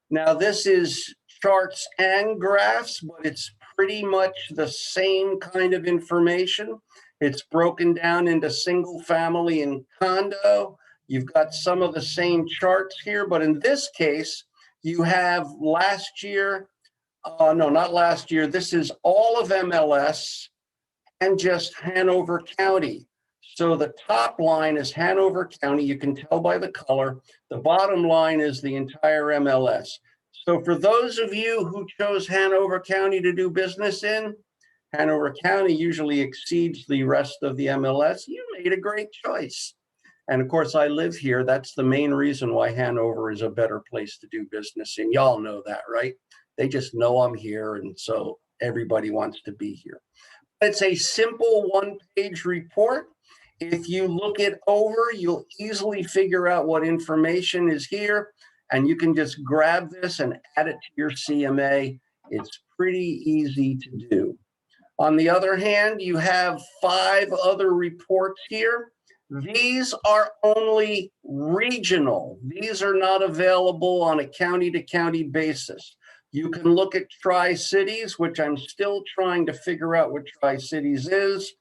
Now this is charts and graphs, but it's pretty much the same kind of information. It's broken down into single family and condo. You've got some of the same charts here, but in this case, you have last year, no, not last year. This is all of MLS and just Hanover County. So the top line is Hanover County. You can tell by the color. The bottom line is the entire MLS. So for those of you who chose Hanover County to do business in, Hanover County usually exceeds the rest of the MLS. You made a great choice. And of course, I live here. That's the main reason why Hanover is a better place to do business in. Y'all know that, right? They just know I'm here, and so everybody wants to be here. It's a simple one-page report. If you look it over, you'll easily figure out what information is here, and you can just grab this and add it to your CMA. It's pretty easy to do. On the other hand, you have 5 other reports here. These are only regional. These are not available on a county-to-county basis. You can look at Tri-Cities, which I'm still trying to figure out what Tri-Cities is,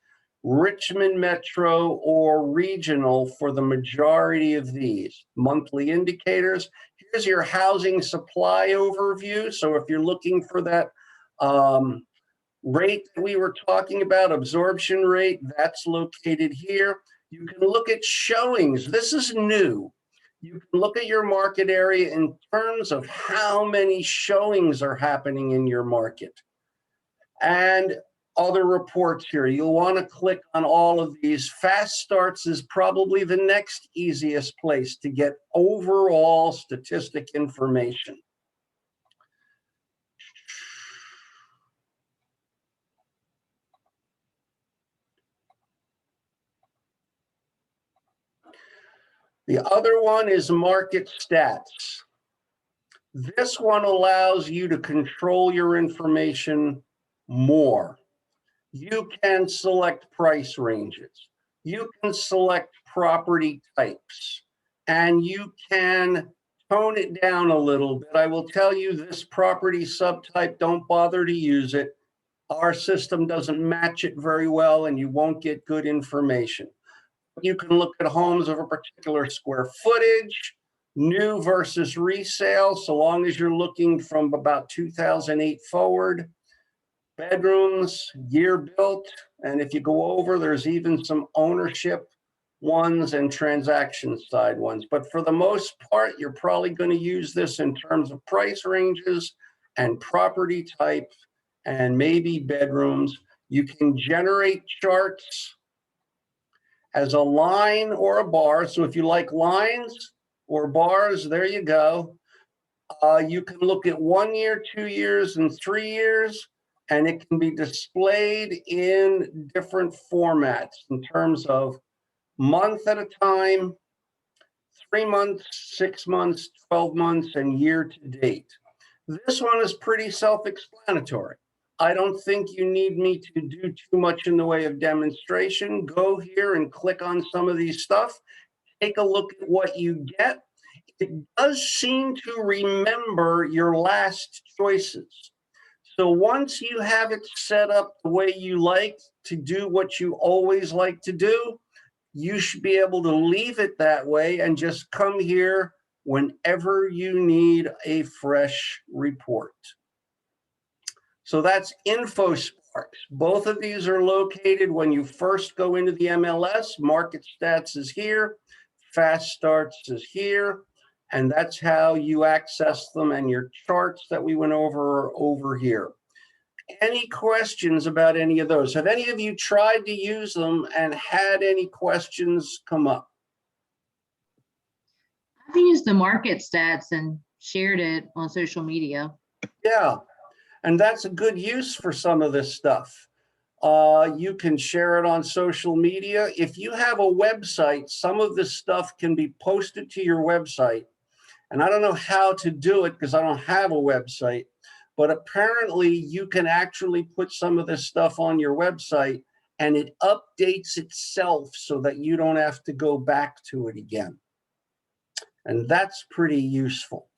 Richmond Metro or regional for the majority of these. Monthly indicators. Here's your housing supply overview. So if you're looking for that rate that we were talking about, absorption rate, that's located here. You can look at showings. This is new. You can look at your market area in terms of how many showings are happening in your market. And other reports here. You'll want to click on all of these. Fast Starts is probably the next easiest place to get overall statistic information. The other one is Market Stats. This one allows you to control your information more. You can select price ranges. You can select property types, and you can tone it down a little bit. I will tell you this property subtype, don't bother to use it. Our system doesn't match it very well, and you won't get good information. You can look at homes of a particular square footage, new versus resale, so long as you're looking from about 2008 forward. Bedrooms, year built, and if you go over, there's even some ownership ones and transaction side ones. But for the most part, you're probably going to use this in terms of price ranges and property type and maybe bedrooms. You can generate charts as a line or a bar. So if you like lines or bars, there you go. You can look at 1 year, 2 years, and 3 years, and it can be displayed in different formats in terms of month at a time, 3 months, 6 months, 12 months, and year to date. This one is pretty self-explanatory. I don't think you need me to do too much in the way of demonstration. Go here and click on some of these stuff. Take a look at what you get. It does seem to remember your last choices. So once you have it set up the way you like to do what you always like to do, you should be able to leave it that way and just come here whenever you need a fresh report. So that's InfoSparks. Both of these are located when you first go into the MLS. Market Stats is here, Fast Starts is here, and that's how you access them, and your charts that we went over are over here. Any questions about any of those? Have any of you tried to use them and had any questions come up? I've used the market stats and shared it on social media. Yeah, and that's a good use for some of this stuff. You can share it on social media. If you have a website, some of this stuff can be posted to your website. And I don't know how to do it because I don't have a website, but apparently you can actually put some of this stuff on your website and it updates itself so that you don't have to go back to it again. And that's pretty useful.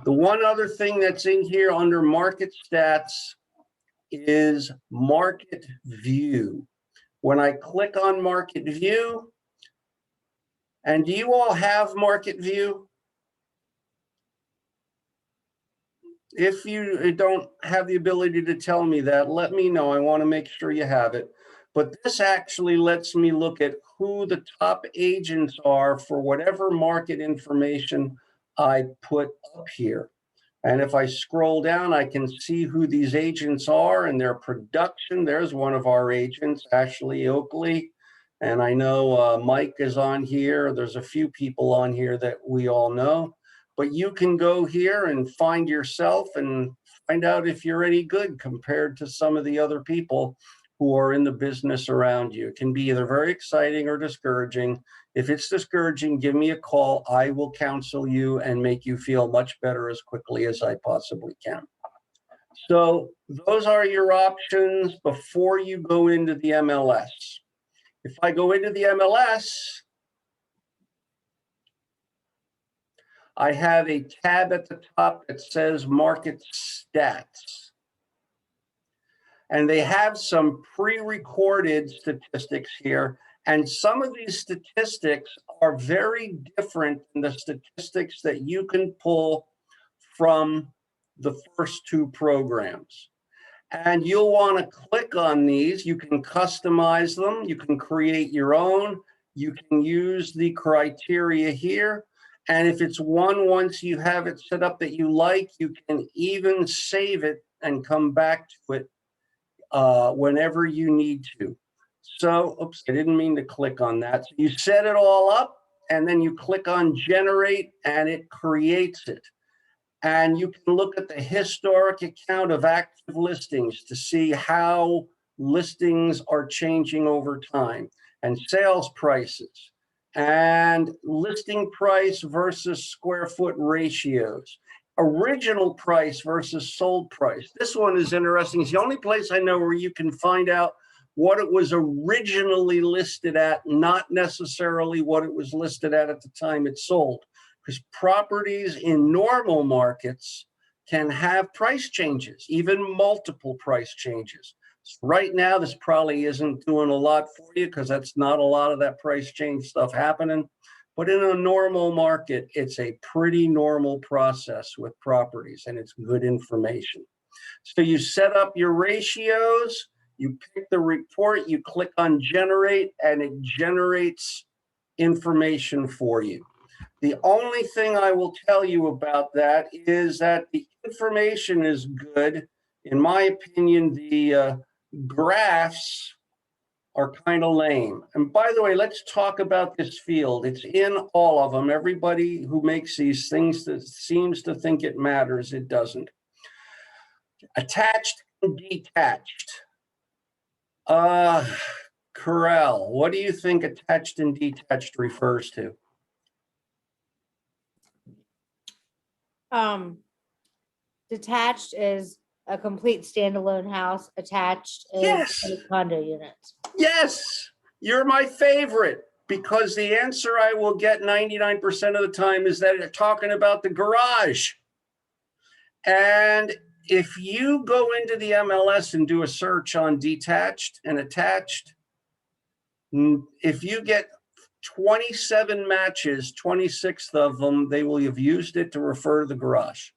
The one other thing that's in here under market stats is market view. When I click on market view, and do you all have market view? If you don't have the ability to tell me that, let me know. I want to make sure you have it. But this actually lets me look at who the top agents are for whatever market information I put up here. And if I scroll down, I can see who these agents are and their production. There's one of our agents, Ashley Oakley. And I know Mike is on here. There's a few people on here that we all know. But you can go here and find yourself and find out if you're any good compared to some of the other people who are in the business around you. It can be either very exciting or discouraging. If it's discouraging, give me a call. I will counsel you and make you feel much better as quickly as I possibly can. So those are your options before you go into the MLS. If I go into the MLS, I have a tab at the top that says Market Stats. And they have some pre-recorded statistics here. And some of these statistics are very different than the statistics that you can pull from the first two programs. And you'll want to click on these. You can customize them. You can create your own. You can use the criteria here. And if it's one, once you have it set up that you like, you can even save it and come back to it whenever you need to. So, oops, I didn't mean to click on that. So you set it all up and then you click on generate and it creates it. And you can look at the historic account of active listings to see how listings are changing over time, and sales prices, and listing price versus square foot ratios, original price versus sold price. This one is interesting. It's the only place I know where you can find out what it was originally listed at, not necessarily what it was listed at the time it sold. Because properties in normal markets can have price changes, even multiple price changes. So right now, this probably isn't doing a lot for you because that's not a lot of that price change stuff happening. But in a normal market, it's a pretty normal process with properties, and it's good information. So you set up your ratios, you pick the report, you click on generate, and it generates information for you. The only thing I will tell you about that is that the information is good. In my opinion, the graphs are kind of lame. And by the way, let's talk about this field. It's in all of them. Everybody who makes these things that seems to think it matters, it doesn't. Attached and detached. Corral, what do you think attached and detached refers to? detached is a complete standalone house, attached is Yes. a condo unit. Yes, you're my favorite, because the answer I will get 99% of the time is that they're talking about the garage. And if you go into the MLS and do a search on detached and attached, if you get 27 matches, 26th of them, they will have used it to refer to the garage,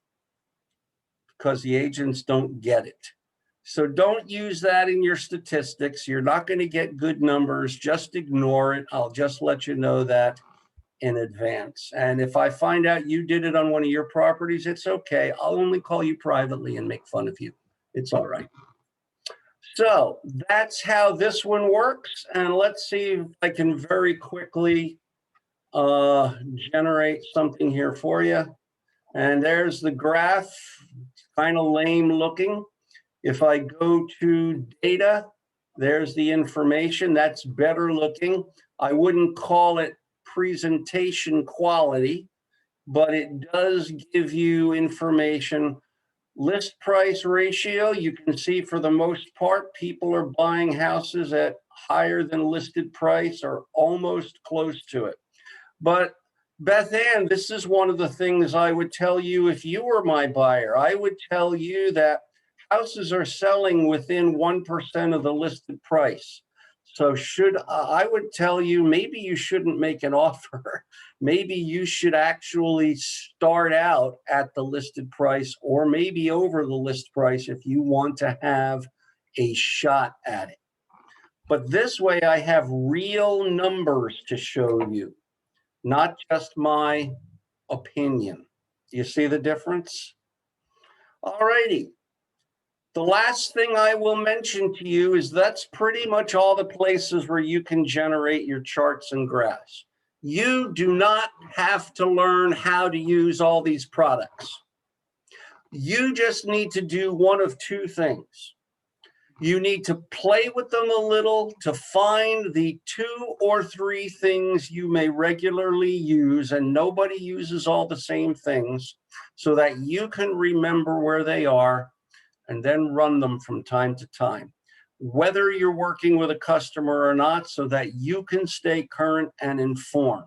because the agents don't get it. So don't use that in your statistics. You're not going to get good numbers. Just ignore it. I'll just let you know that in advance. And if I find out you did it on one of your properties, it's okay. I'll only call you privately and make fun of you. It's all right. So that's how this one works. And let's see if I can very quickly generate something here for you. And there's the graph, kind of lame looking. If I go to data, there's the information. That's better looking. I wouldn't call it presentation quality, but it does give you information. List price ratio, you can see for the most part, people are buying houses at higher than listed price or almost close to it. But Beth Ann, this is one of the things I would tell you if you were my buyer. I would tell you that houses are selling within 1% of the listed price. So I would tell you, maybe you shouldn't make an offer. Maybe you should actually start out at the listed price, or maybe over the list price if you want to have a shot at it. But this way I have real numbers to show you, not just my opinion. Do you see the difference? All righty. The last thing I will mention to you is that's pretty much all the places where you can generate your charts and graphs. You do not have to learn how to use all these products. You just need to do one of two things. You need to play with them a little to find the 2 or 3 things you may regularly use, and nobody uses all the same things, so that you can remember where they are and then run them from time to time, whether you're working with a customer or not, so that you can stay current and informed.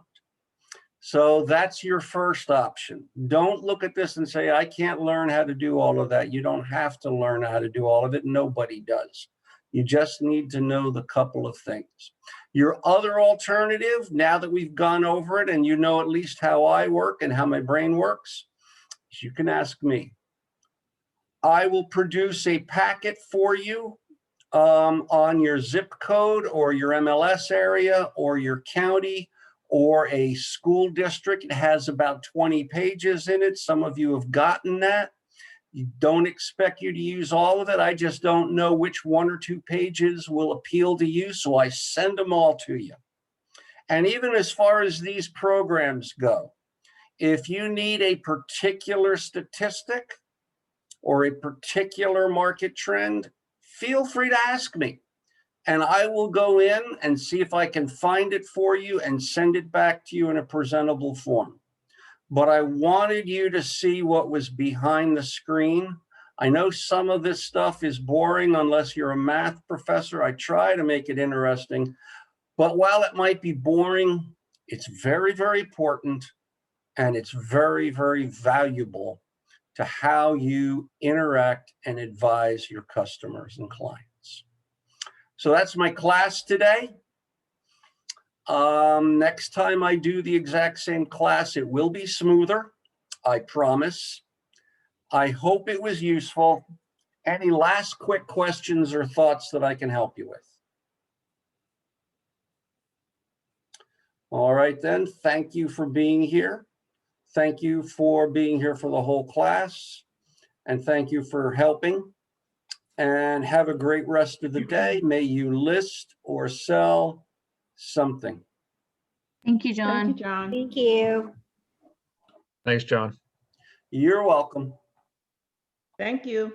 So that's your first option. Don't look at this and say, I can't learn how to do all of that. You don't have to learn how to do all of it. Nobody does. You just need to know the couple of things. Your other alternative, now that we've gone over it and you know at least how I work and how my brain works, is you can ask me. I will produce a packet for you on your zip code or your MLS area or your county or a school district. It has about 20 pages in it. Some of you have gotten that. You don't expect you to use all of it. I just don't know which 1 or 2 pages will appeal to you, so I send them all to you. And even as far as these programs go, if you need a particular statistic or a particular market trend, feel free to ask me. And I will go in and see if I can find it for you and send it back to you in a presentable form. But I wanted you to see what was behind the screen. I know some of this stuff is boring unless you're a math professor. I try to make it interesting. But while it might be boring, it's very, very important. And it's very, very valuable to how you interact and advise your customers and clients. So that's my class today. Next time I do the exact same class, it will be smoother, I promise. I hope it was useful. Any last quick questions or thoughts that I can help you with? All right then, thank you for being here. Thank you for being here for the whole class. And thank you for helping. And have a great rest of the day. May you list or sell something. Thank you, John. Thank you, John. Thank you. Thanks, John. You're welcome. Thank you.